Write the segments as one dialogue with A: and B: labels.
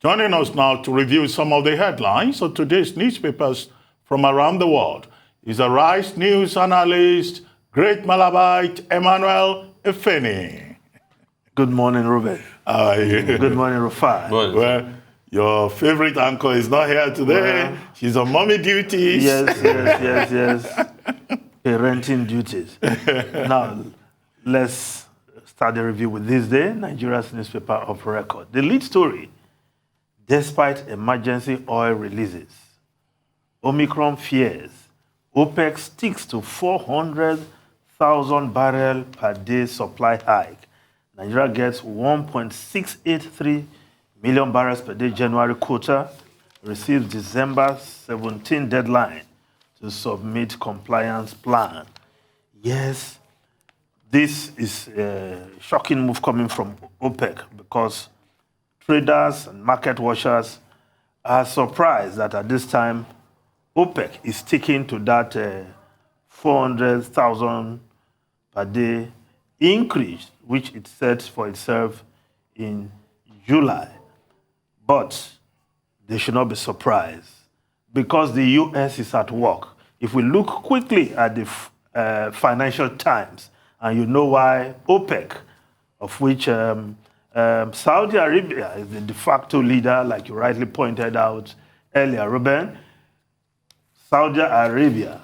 A: Joining us now to review some of the headlines of today's newspapers from around the world is a Rice News analyst, Great Malabite, Emmanuel Efeni.
B: Good morning, Ruben.
A: How are you?
B: Good morning, Rufai.
A: Well, your favorite uncle is not here today.
B: Well,
A: She's on mommy duties.
B: Yes. Parenting duties. Now, let's start the review with this day, Nigeria's newspaper of record. The lead story, despite emergency oil releases, Omicron fears OPEC sticks to 400,000 barrel per day supply hike. Nigeria gets 1.683 million barrels per day January quota, receives December 17 deadline to submit compliance plan. Yes, this is a shocking move coming from OPEC because traders and market watchers are surprised that at this time OPEC is sticking to that 400,000 per day increase, which it set for itself in July. But they should not be surprised because the U.S. is at work. If we look quickly at the Financial Times, and you know why OPEC, of which Saudi Arabia is the de facto leader, like you rightly pointed out earlier, Ruben, Saudi Arabia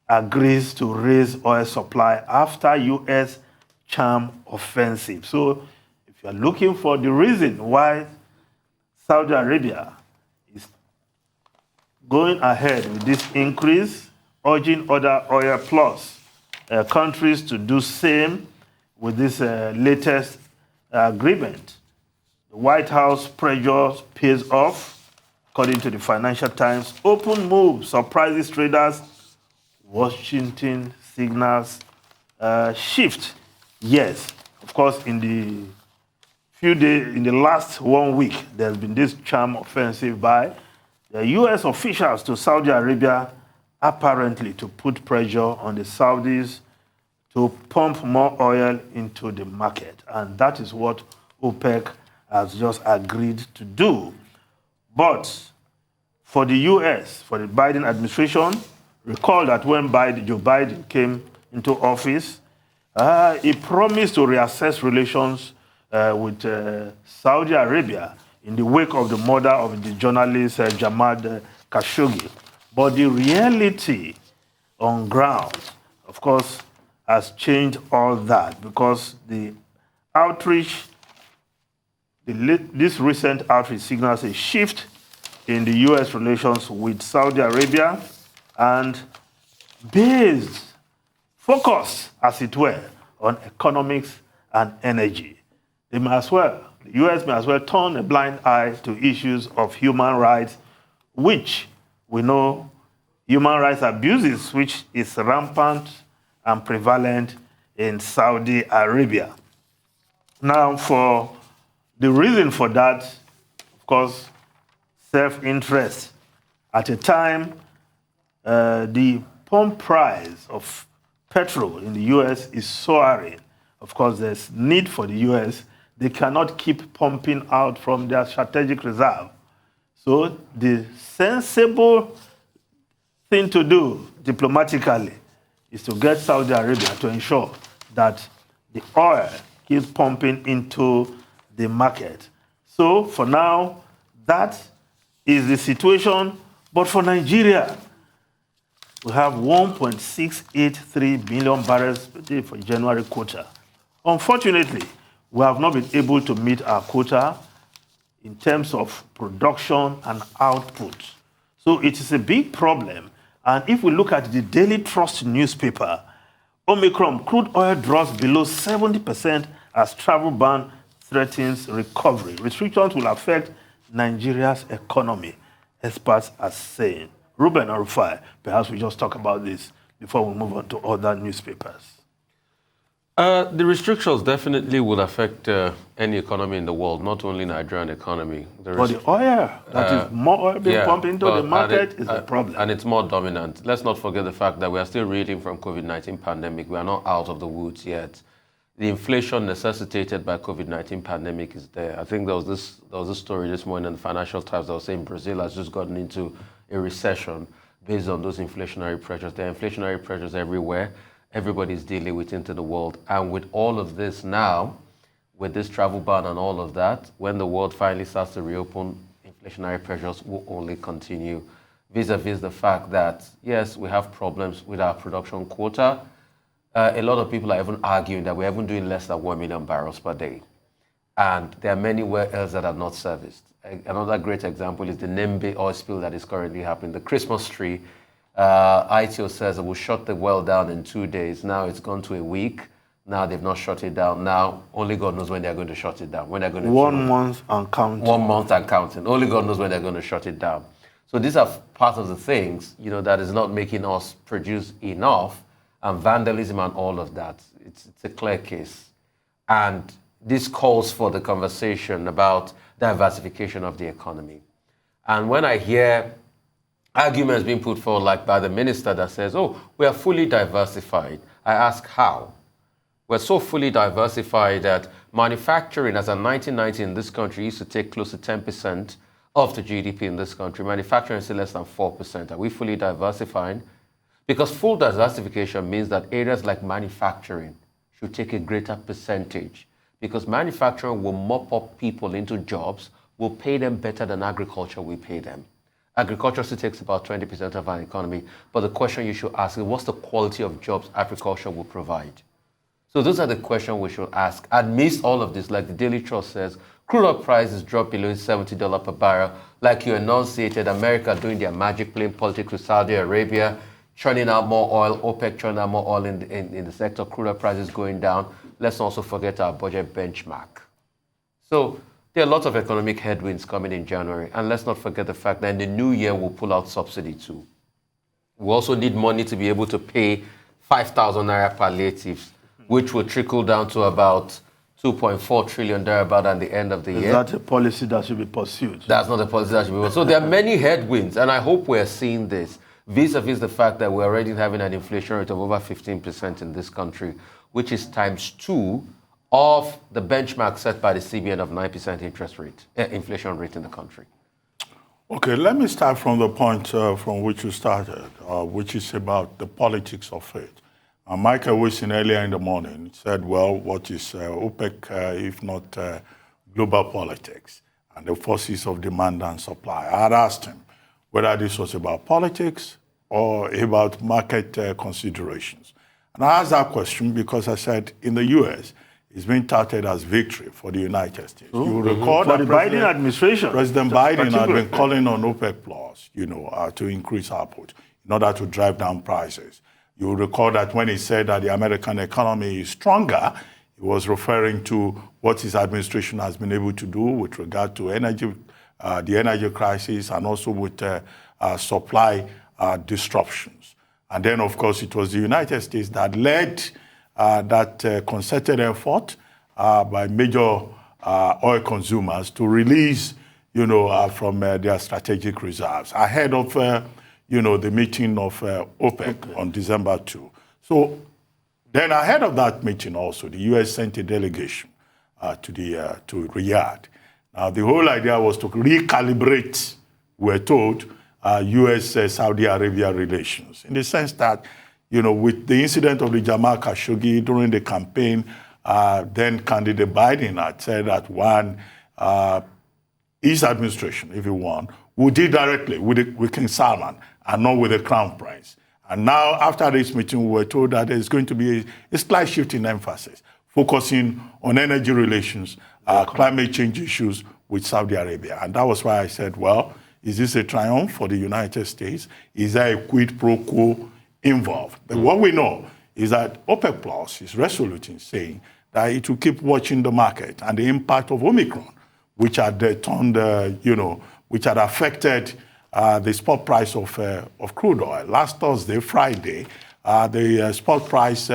B: agrees to raise oil supply after U.S. charm offensive. So if you're looking for the reason why Saudi Arabia is going ahead with this increase, urging other oil plus countries to do same with this latest agreement, the White House pressure pays off. According to the Financial Times, open move surprises traders. Washington signals shift. Yes, of course, in the last 1 week, there's been this charm offensive by the U.S. officials to Saudi Arabia, apparently to put pressure on the Saudis to pump more oil into the market. And that is what OPEC has just agreed to do. But for the U.S., for the Biden administration, recall that when Joe Biden came into office, he promised to reassess relations with Saudi Arabia in the wake of the murder of the journalist Jamal Khashoggi. But the reality on ground, of course, has changed all that because the outreach, this recent outreach signals a shift in the U.S. relations with Saudi Arabia and focus, as it were, on economics and energy. The U.S. may as well turn a blind eye to issues of human rights, which we know human rights abuses, which is rampant and prevalent in Saudi Arabia. Now, for the reason for that, of course, self-interest. At a time, the pump price of petrol in the U.S. is soaring. Of course, there's need for the U.S. They cannot keep pumping out from their strategic reserve. So the sensible thing to do diplomatically is to get Saudi Arabia to ensure that the oil keeps pumping into the market. So for now, that is the situation. But for Nigeria, we have 1.683 million barrels per day for January quota. Unfortunately, we have not been able to meet our quota in terms of production and output. So it is a big problem. And if we look at the Daily Trust newspaper, Omicron crude oil drops below 70% as travel ban threatens recovery. Restrictions will affect Nigeria's economy, experts are saying. Ruben or Rufai, perhaps we just talk about this before we move on to other newspapers.
C: The restrictions definitely will affect any economy in the world, not only Nigerian economy.
B: But the oil, that is more oil being pumped into the market is a problem.
C: And it's more dominant. Let's not forget the fact that we are still reeling from COVID-19 pandemic. We are not out of the woods yet. the inflation necessitated by COVID-19 pandemic is there. I think there was this story this morning in the Financial Times that was saying Brazil has just gotten into a recession based on those inflationary pressures. There are inflationary pressures everywhere. Everybody's dealing with into the world. And with all of this now, with this travel ban and all of that, when the world finally starts to reopen, inflationary pressures will only continue, vis-a-vis the fact that, yes, we have problems with our production quota. A lot of people are even arguing that we're even doing less than 1 million barrels per day. And there are many wells that are not serviced. Another great example is the Nembe oil spill that is currently happening. The Christmas tree, ITO says it will shut the well down in 2 days. Now it's gone to a week. Now they've not shut it down. Now only God knows when they're going to shut it down. When they're going to
B: 1 month and counting.
C: 1 month and counting. Only God knows when they're going to shut it down. So these are part of the things, that is not making us produce enough, and vandalism and all of that. It's a clear case. And this calls for the conversation about diversification of the economy. And when I hear arguments being put forward, like by the minister that says, oh, we are fully diversified, I ask how? We're so fully diversified that manufacturing, as in 1990 in this country, used to take close to 10% of the GDP in this country. Manufacturing is still less than 4%. Are we fully diversified? Because full diversification means that areas like manufacturing should take a greater percentage, because manufacturing will mop up people into jobs, will pay them better than agriculture will pay them. Agriculture still takes about 20% of our economy, but the question you should ask is, what's the quality of jobs agriculture will provide? So those are the questions we should ask. Amidst all of this, like the Daily Trust says, crude oil prices dropped below $70 per barrel. Like you enunciated, America doing their magic playing politics with Saudi Arabia, churning out more oil, OPEC churning out more oil in the sector, crude oil prices going down. Let's also forget our budget benchmark. So there are lots of economic headwinds coming in January. And let's not forget the fact that in the new year, we'll pull out subsidy too. We also need money to be able to pay 5,000 naira palliatives, which will trickle down to about 2.4 trillion thereabout at the end of the year.
B: Is that a policy that should be pursued?
C: That's not a policy that should be pursued. So there are many headwinds, and I hope we're seeing this, vis-a-vis the fact that we're already having an inflation rate of over 15% in this country, which is times 2 of the benchmark set by the CBN of 9% interest rate, inflation rate in the country.
A: Okay, let me start from the point from which you started, which is about the politics of it. Michael Wilson earlier in the morning said, well, what is OPEC if not global politics and the forces of demand and supply? I had asked him whether this was about politics or about market considerations. And I asked that question because I said in the U.S., it's been touted as victory for the United States. You will recall
B: For
A: that
B: the Biden administration.
A: President Biden had been calling on OPEC Plus, to increase output in order to drive down prices. You will recall that when he said that the American economy is stronger, he was referring to what his administration has been able to do with regard to energy, the energy crisis, and also with supply disruptions. And then, of course, it was the United States that led that concerted effort by major oil consumers to release, from their strategic reserves ahead of the meeting of OPEC on December 2. So then ahead of that meeting also, the U.S. sent a delegation to Riyadh. Now, the whole idea was to recalibrate, we're told, U.S.-Saudi Arabia relations, in the sense that, with the incident of the Jamal Khashoggi during the campaign, then candidate Biden had said that his administration, if you want, would deal directly with King Salman and not with the Crown Prince. And now, after this meeting, we were told that there's going to be a slight shift in emphasis, focusing on energy relations, climate change issues with Saudi Arabia. And that was why I said, well, is this a triumph for the United States? Is there a quid pro quo involved? But what we know is that OPEC Plus is resolute in saying that it will keep watching the market and the impact of Omicron, which had which had affected the spot price of crude oil. Last Thursday, Friday, the spot price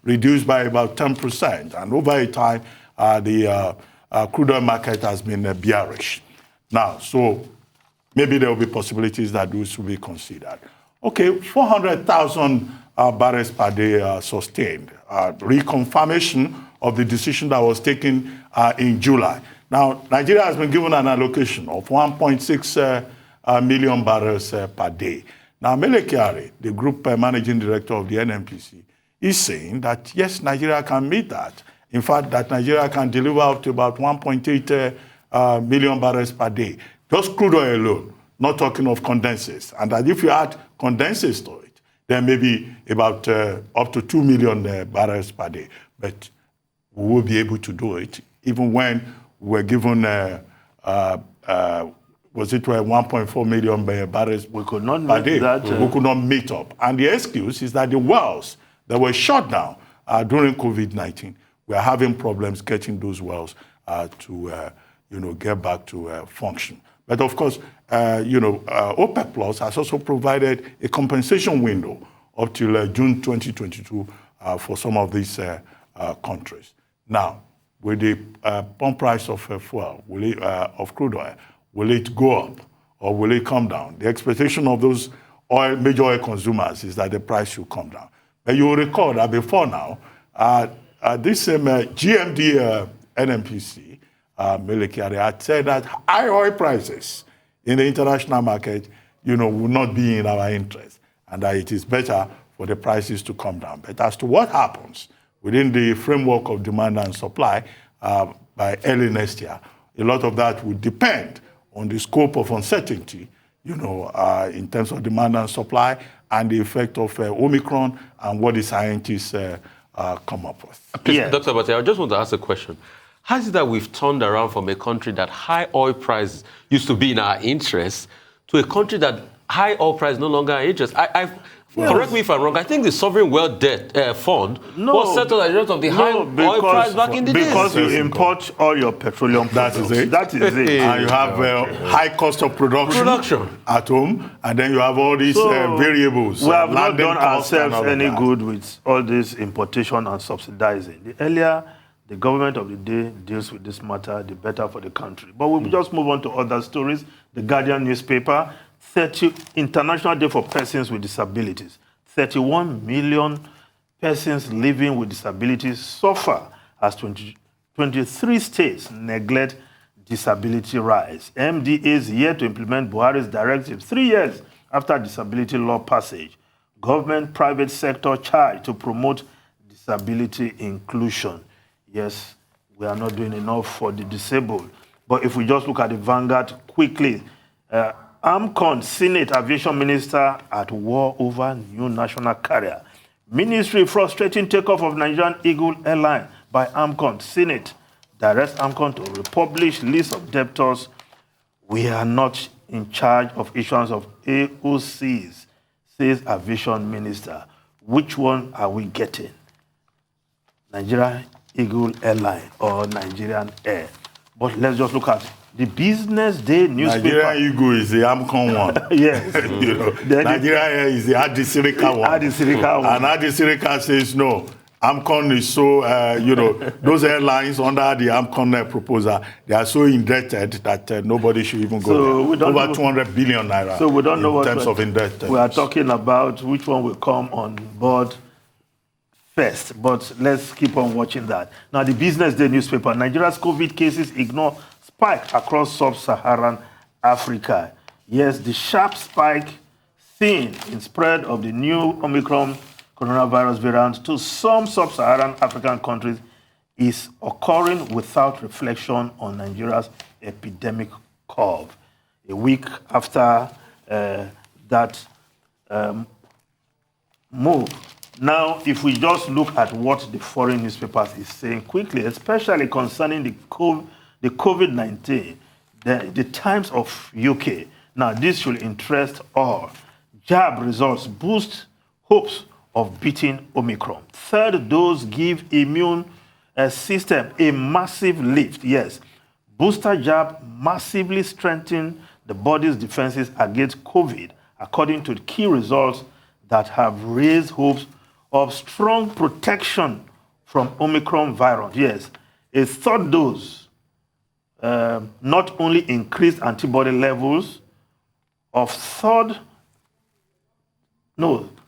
A: reduced by about 10%. And over a time, the crude oil market has been bearish. Now, so maybe there will be possibilities that those will be considered. Okay, 400,000 barrels per day sustained. Reconfirmation of the decision that was taken in July. Now, Nigeria has been given an allocation of 1.6 million barrels per day. Now, Mele Kyari, the group managing director of the NNPC, is saying that, yes, Nigeria can meet that. In fact, that Nigeria can deliver up to about 1.8 million barrels per day. Just crude oil alone, not talking of condensates. And that if you add condensates to it, then maybe about up to 2 million barrels per day. But we will be able to do it, even when we're given, was it 1.4 million barrels
B: we could not
A: per day?
B: That,
A: we could not meet up. And the excuse is that the wells that were shut down during COVID-19, we are having problems getting those wells to get back to function. But of course, OPEC Plus has also provided a compensation window up till June 2022 for some of these countries. Now, with the pump price of fuel, of crude oil, will it go up or will it come down? The expectation of those major oil consumers is that the price should come down. But you will recall that before now, this same GMD NNPC, Mele Kyari, had said that high oil prices in the international market, will not be in our interest, and that it is better for the prices to come down. But as to what happens within the framework of demand and supply by early next year, a lot of that will depend on the scope of uncertainty, in terms of demand and supply and the effect of Omicron and what the scientists come up with.
D: Please, yeah. Dr. Abate, I just want to ask a question. How is it that we've turned around from a country that high oil prices used to be in our interest to a country that high oil price no longer our interest? Correct me if I'm wrong. I think the sovereign wealth debt fund was settled as a result of the high oil price back in the days.
B: Because you import all your petroleum products.
A: That is it.
B: That is it.
A: And you have high cost of production at home, and then you have all these variables.
B: We have not done ourselves any good with all this importation and subsidizing. The earlier the government of the day deals with this matter, the better for the country. But we'll just move on to other stories. The Guardian newspaper, International Day for Persons with Disabilities. 31 million persons living with disabilities so far as 23 states neglect disability rights. MDA is yet to implement Buhari's directive 3 years after disability law passage. Government, private sector charged to promote disability inclusion. Yes, we are not doing enough for the disabled. But if we just look at the Vanguard quickly, AMCON, Senate Aviation Minister at war over new national carrier. Ministry frustrating takeoff of Nigerian Eagle Airline by AMCON. Senate directs AMCON to republish list of debtors. We are not in charge of issuance of AOCs, says Aviation Minister. Which one are we getting? Nigerian Eagle Airline or Nigerian Air? But let's just look at the Business Day newspaper.
A: Nigerian Eagle is the AMCON one.
B: Yes.
A: Nigerian Air is the Adisirika one.
B: Adisirika one.
A: And Adisirika says no. AMCON is so, those airlines under the AMCON proposal, they are so indebted that nobody should even go there. Over 200 billion naira.
B: So we don't know what
A: in terms of indebtedness.
B: We are talking about which one will come on board first, but let's keep on watching that. Now, the Business Day newspaper, Nigeria's COVID cases ignore spike across sub-Saharan Africa. Yes, the sharp spike seen in spread of the new Omicron coronavirus variant to some sub-Saharan African countries is occurring without reflection on Nigeria's epidemic curve. A week after that move. Now, if we just look at what the foreign newspapers is saying quickly, especially concerning the COVID-19, the Times of UK. Now, this should interest all. Jab results boost hopes of beating Omicron. Third dose give immune system a massive lift. Yes, booster jab massively strengthen the body's defenses against COVID, according to the key results that have raised hopes of strong protection from Omicron virus. Yes, a third dose not only increased antibody levels of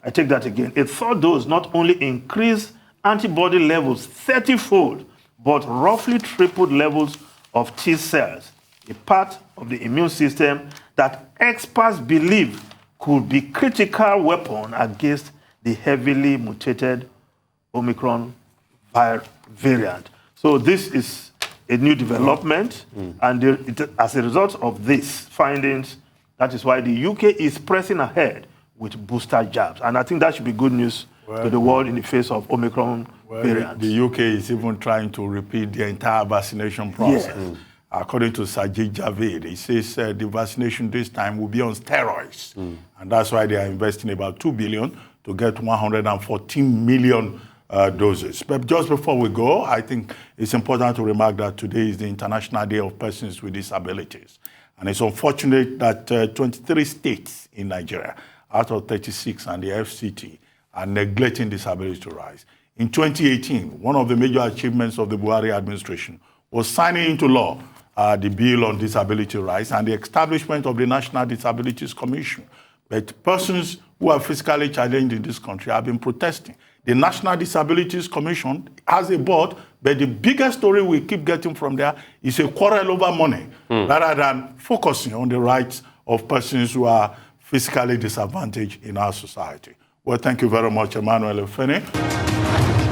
B: I take that again. A third dose not only increased antibody levels 30-fold but roughly tripled levels of T cells, a part of the immune system that experts believe could be critical weapon against the heavily mutated Omicron variant. So this is a new development, and as a result of these findings, that is why the UK is pressing ahead with booster jabs. And I think that should be good news to the world in the face of Omicron variant.
A: The UK is even trying to repeat the entire vaccination process.
B: Yes.
A: According to Sajid Javid, he says the vaccination this time will be on steroids. And that's why they are investing about $2 billion to get 114 million doses. But just before we go, I think it's important to remark that today is the International Day of Persons with Disabilities. And it's unfortunate that 23 states in Nigeria, out of 36 and the FCT, are neglecting disability rights. In 2018, one of the major achievements of the Buhari administration was signing into law the Bill on Disability Rights and the establishment of the National Disabilities Commission. But persons who are physically challenged in this country have been protesting. The National Disabilities Commission has a board, but the biggest story we keep getting from there is a quarrel over money, rather than focusing on the rights of persons who are physically disadvantaged in our society. Well, thank you very much, Emmanuel Efene.